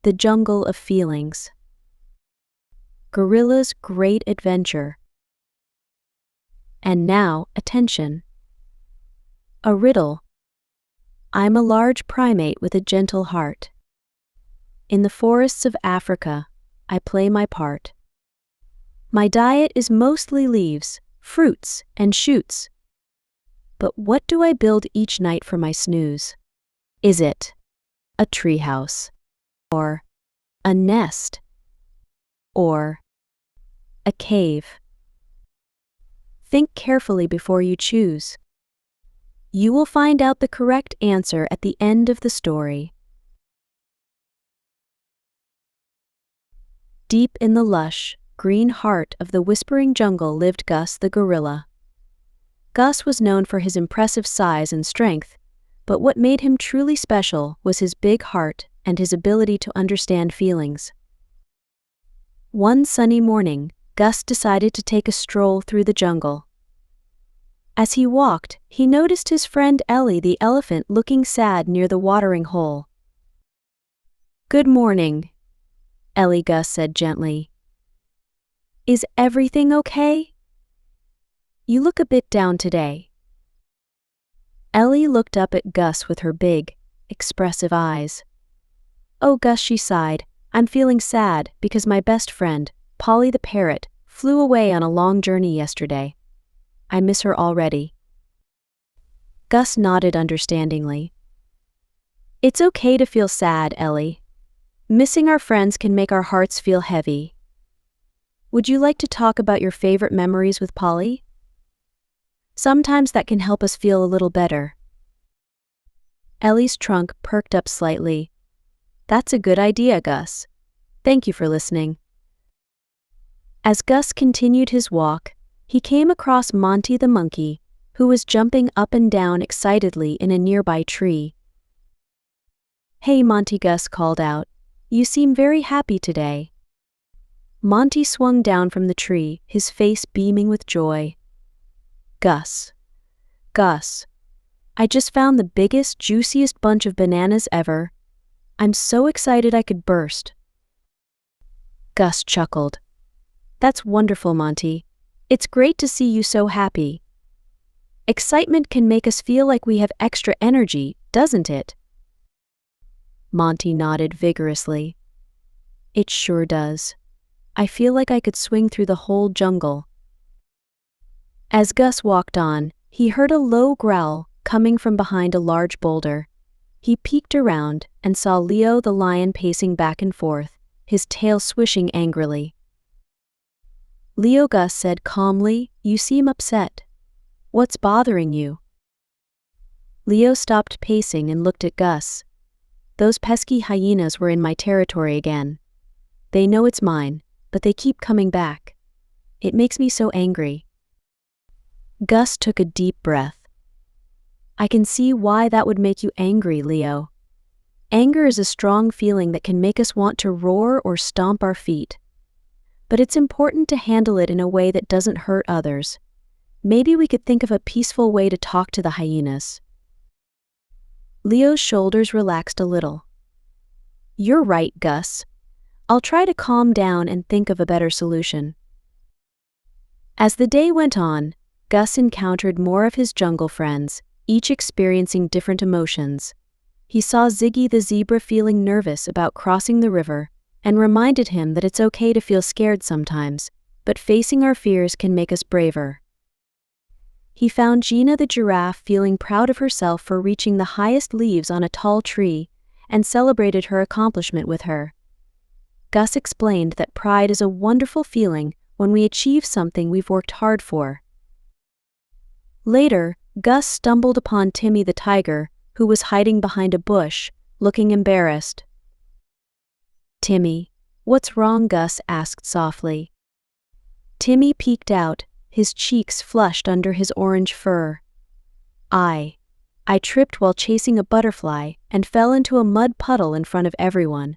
The Jungle of Feelings. Gorilla's Great Adventure. And now, attention. A riddle. I'm a large primate with a gentle heart. In the forests of Africa, I play my part. My diet is mostly leaves, fruits, and shoots. But what do I build each night for my snooze? Is it a treehouse? Or a nest? Or a cave? Think carefully before you choose. You will find out the correct answer at the end of the story. Deep in the lush, green heart of the whispering jungle lived Gus the Gorilla. Gus was known for his impressive size and strength, but what made him truly special was his big heart and his ability to understand feelings. One sunny morning, Gus decided to take a stroll through the jungle. As he walked, he noticed his friend Ellie the elephant looking sad near the watering hole. "Good morning," Ellie Gus said gently. "Is everything okay? You look a bit down today." Ellie looked up at Gus with her big, expressive eyes. "Oh, Gus," she sighed, "I'm feeling sad because my best friend, Polly the parrot, flew away on a long journey yesterday. I miss her already." Gus nodded understandingly. "It's okay to feel sad, Ellie. Missing our friends can make our hearts feel heavy. Would you like to talk about your favorite memories with Polly? Sometimes that can help us feel a little better." Ellie's trunk perked up slightly. "That's a good idea, Gus. Thank you for listening." As Gus continued his walk, he came across Monty the monkey, who was jumping up and down excitedly in a nearby tree. "Hey Monty," Gus called out. "You seem very happy today." Monty swung down from the tree, his face beaming with joy. Gus, I just found the biggest, juiciest bunch of bananas ever. I'm so excited I could burst." Gus chuckled. "That's wonderful, Monty. It's great to see you so happy. Excitement can make us feel like we have extra energy, doesn't it?" Monty nodded vigorously. "It sure does. I feel like I could swing through the whole jungle." As Gus walked on, he heard a low growl coming from behind a large boulder. He peeked around and saw Leo the lion pacing back and forth, his tail swishing angrily. "Leo," Gus said calmly, "you seem upset. What's bothering you?" Leo stopped pacing and looked at Gus. "Those pesky hyenas were in my territory again. They know it's mine, but they keep coming back. It makes me so angry." Gus took a deep breath. "I can see why that would make you angry, Leo. Anger is a strong feeling that can make us want to roar or stomp our feet. But it's important to handle it in a way that doesn't hurt others. Maybe we could think of a peaceful way to talk to the hyenas." Leo's shoulders relaxed a little. "You're right, Gus. I'll try to calm down and think of a better solution." As the day went on, Gus encountered more of his jungle friends, each experiencing different emotions. He saw Ziggy the zebra feeling nervous about crossing the river, and reminded him that it's okay to feel scared sometimes, but facing our fears can make us braver. He found Gina the giraffe feeling proud of herself for reaching the highest leaves on a tall tree, and celebrated her accomplishment with her. Gus explained that pride is a wonderful feeling when we achieve something we've worked hard for. Later, Gus stumbled upon Timmy the tiger, who was hiding behind a bush, looking embarrassed. "Timmy, what's wrong?" Gus asked softly. Timmy peeked out, his cheeks flushed under his orange fur. I tripped while chasing a butterfly and fell into a mud puddle in front of everyone.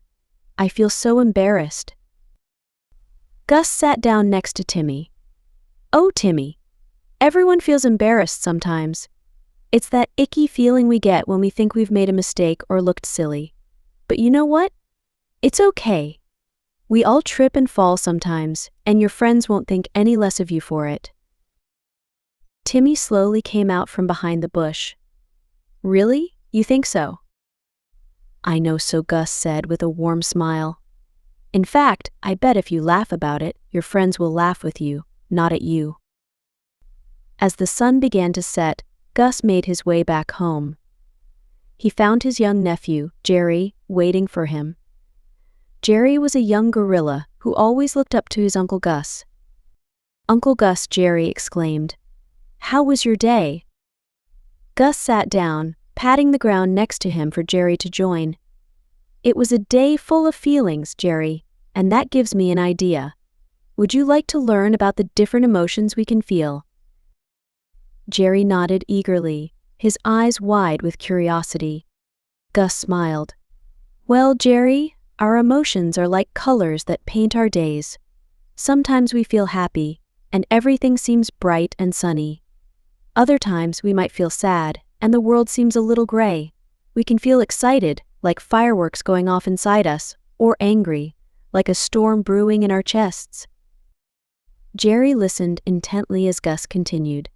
I feel so embarrassed." Gus sat down next to Timmy. "Oh, Timmy, everyone feels embarrassed sometimes. It's that icky feeling we get when we think we've made a mistake or looked silly. But you know what? It's okay. We all trip and fall sometimes, and your friends won't think any less of you for it. Timmy slowly came out from behind the bush. Really? You think so? I know so, Gus said with a warm smile. In fact, I bet if you laugh about it, your friends will laugh with you, not at you. As the sun began to set, Gus made his way back home. He found his young nephew, Gerry, waiting for him. Gerry was a young gorilla who always looked up to his Uncle Gus. Uncle Gus, Gerry exclaimed. How was your day? Gus sat down, patting the ground next to him for Gerry to join. It was a day full of feelings, Gerry, and that gives me an idea. Would you like to learn about the different emotions we can feel? Gerry nodded eagerly, his eyes wide with curiosity. Gus smiled. Well, Gerry, our emotions are like colors that paint our days. Sometimes we feel happy, and everything seems bright and sunny. Other times we might feel sad, and the world seems a little gray. We can feel excited, like fireworks going off inside us, or angry, like a storm brewing in our chests. Gerry listened intently as Gus continued.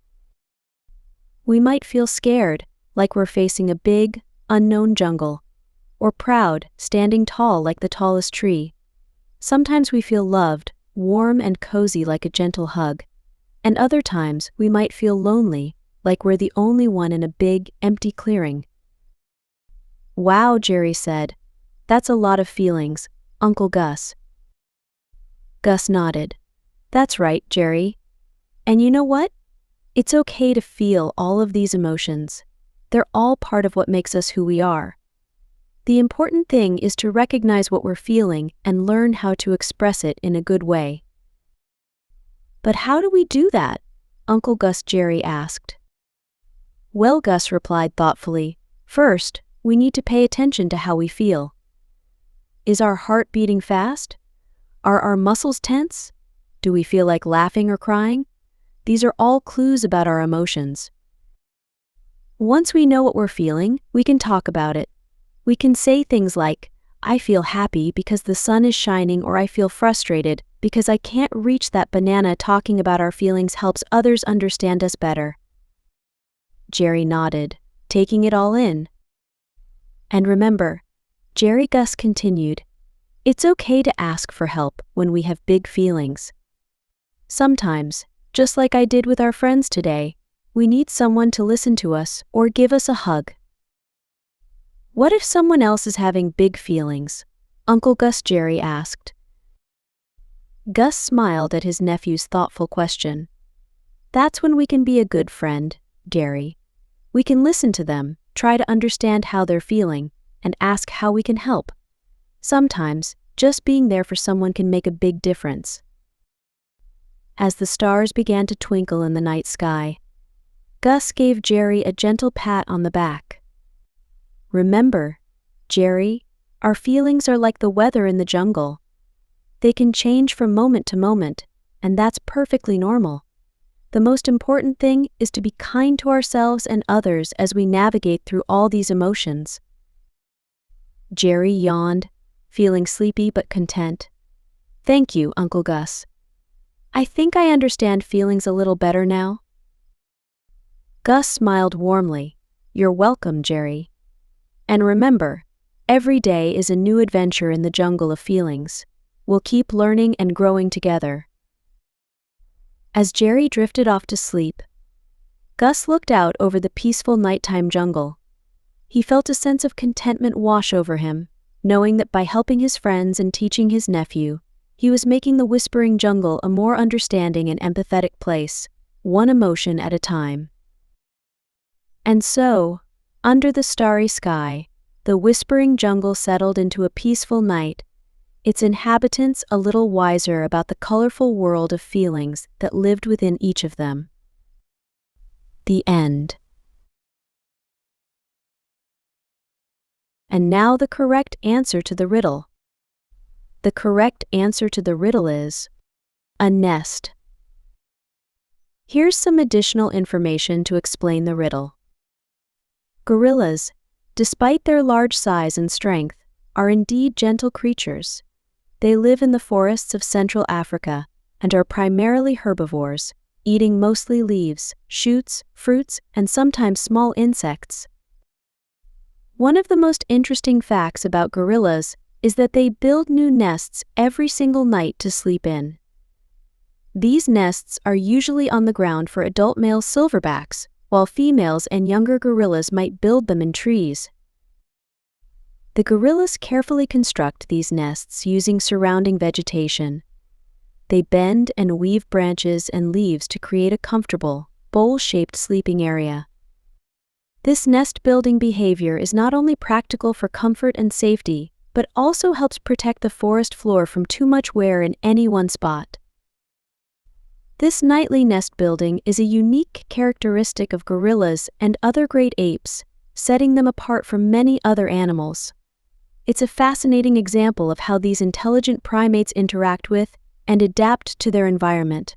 We might feel scared, like we're facing a big, unknown jungle, or proud, standing tall like the tallest tree. Sometimes we feel loved, warm and cozy like a gentle hug, and other times we might feel lonely, like we're the only one in a big, empty clearing. Wow, Gerry said. That's a lot of feelings, Uncle Gus. Gus nodded. That's right, Gerry. And you know what? It's okay to feel all of these emotions. They're all part of what makes us who we are. The important thing is to recognize what we're feeling and learn how to express it in a good way. But how do we do that? Uncle Gus, Gerry asked. Well, Gus replied thoughtfully, first, we need to pay attention to how we feel. Is our heart beating fast? Are our muscles tense? Do we feel like laughing or crying? These are all clues about our emotions. Once we know what we're feeling, we can talk about it. We can say things like, I feel happy because the sun is shining, or I feel frustrated because I can't reach that banana. Talking about our feelings helps others understand us better. Gerry nodded, taking it all in. And remember, Gerry, Gus continued, it's okay to ask for help when we have big feelings. Sometimes, just like I did with our friends today, we need someone to listen to us or give us a hug. What if someone else is having big feelings? Uncle Gus, Gerry asked. Gus smiled at his nephew's thoughtful question. That's when we can be a good friend, Gerry. We can listen to them, try to understand how they're feeling, and ask how we can help. Sometimes, just being there for someone can make a big difference. As the stars began to twinkle in the night sky, Gus gave Gerry a gentle pat on the back. Remember, Gerry, our feelings are like the weather in the jungle. They can change from moment to moment, and that's perfectly normal. The most important thing is to be kind to ourselves and others as we navigate through all these emotions. Gerry yawned, feeling sleepy but content. Thank you, Uncle Gus. I think I understand feelings a little better now. Gus smiled warmly. You're welcome, Gerry. And remember, every day is a new adventure in the jungle of feelings. We'll keep learning and growing together. As Gerry drifted off to sleep, Gus looked out over the peaceful nighttime jungle. He felt a sense of contentment wash over him, knowing that by helping his friends and teaching his nephew, he was making the whispering jungle a more understanding and empathetic place, one emotion at a time. And so, under the starry sky, the whispering jungle settled into a peaceful night, its inhabitants a little wiser about the colorful world of feelings that lived within each of them. The end. And now the correct answer to the riddle. The correct answer to the riddle is a nest. Here's some additional information to explain the riddle. Gorillas, despite their large size and strength, are indeed gentle creatures. They live in the forests of Central Africa and are primarily herbivores, eating mostly leaves, shoots, fruits, and sometimes small insects. One of the most interesting facts about gorillas is that they build new nests every single night to sleep in. These nests are usually on the ground for adult male silverbacks, while females and younger gorillas might build them in trees. The gorillas carefully construct these nests using surrounding vegetation. They bend and weave branches and leaves to create a comfortable, bowl-shaped sleeping area. This nest-building behavior is not only practical for comfort and safety, but also helps protect the forest floor from too much wear in any one spot. This nightly nest building is a unique characteristic of gorillas and other great apes, setting them apart from many other animals. It's a fascinating example of how these intelligent primates interact with and adapt to their environment.